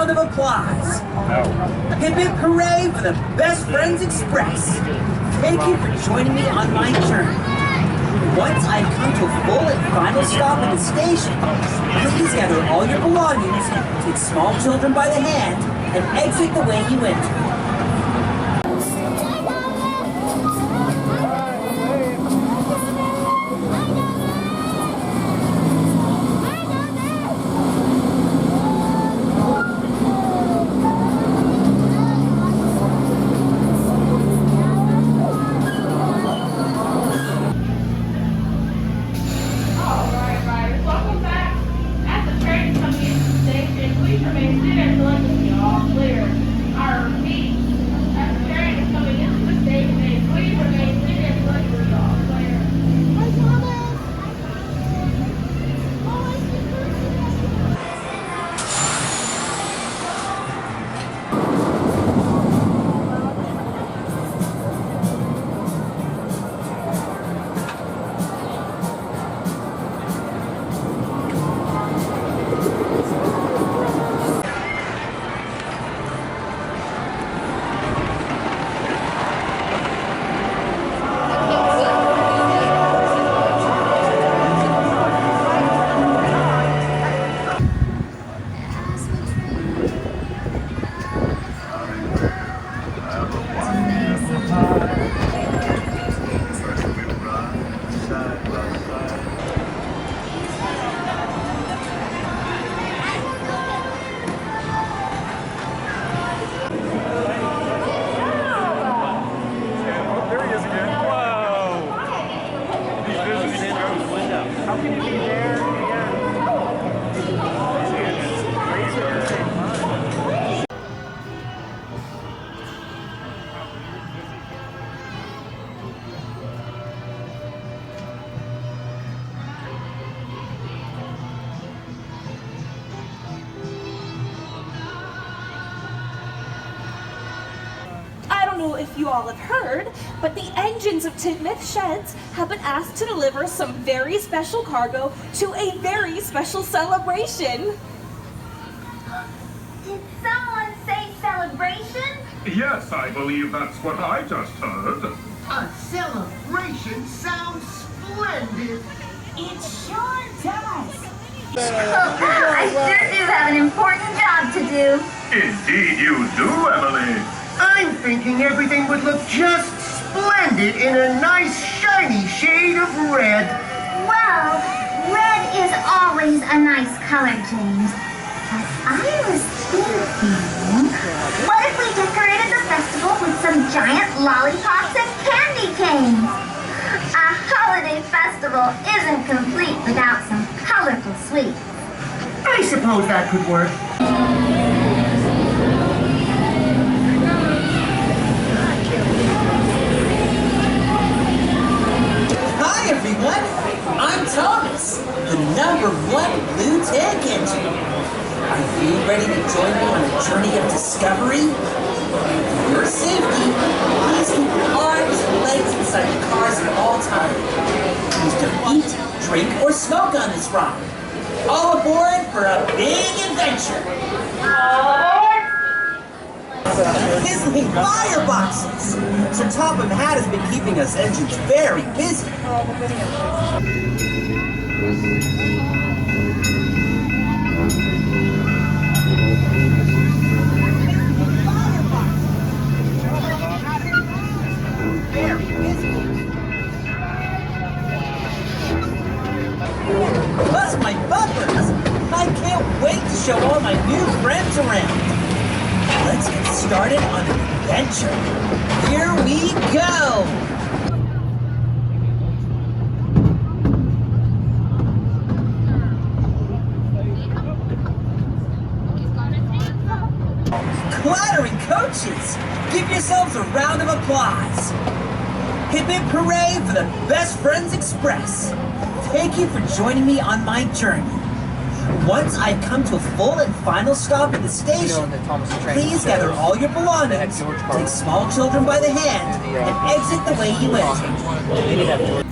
round of applause. Hip hip hooray for the Best Friends Express. Thank you for joining me on my journey. Once I come to a full and final stop at the station, please gather all your belongings, take small children by the hand, and exit the way you entered. If you all have heard, but the engines of Tidmouth Sheds have been asked to deliver some very special cargo to a very special celebration. Did someone say celebration? Yes, I believe that's what I just heard. A celebration sounds splendid. It sure does. I sure do have an important job to do. Indeed you do, Emily. I'm thinking everything would look just splendid in a nice shiny shade of red. Well, red is always a nice color, James. But I was thinking, what if we decorated the festival with some giant lollipops and candy canes? A holiday festival isn't complete without some colorful sweets. I suppose that could work. Hi everyone, I'm Thomas, the #1 blue tank engine. Are you ready to join me on a journey of discovery? For your safety, please keep your arms and legs inside the cars at all times. Please don't eat, drink, or smoke on this ride. All aboard for a big adventure! Sizzling fireboxes! Sir Topham Hatt has been keeping us engines very busy. Plus my bumpers! I can't wait to show all my new friends around. Let's get started on an adventure. Here we go! Clattering coaches! Give yourselves a round of applause. Hip hip hooray for the Best Friends Express. Thank you for joining me on my journey. Once I come to a full and final stop at the station, please gather all your belongings, take small children by the hand, and exit the way you entered.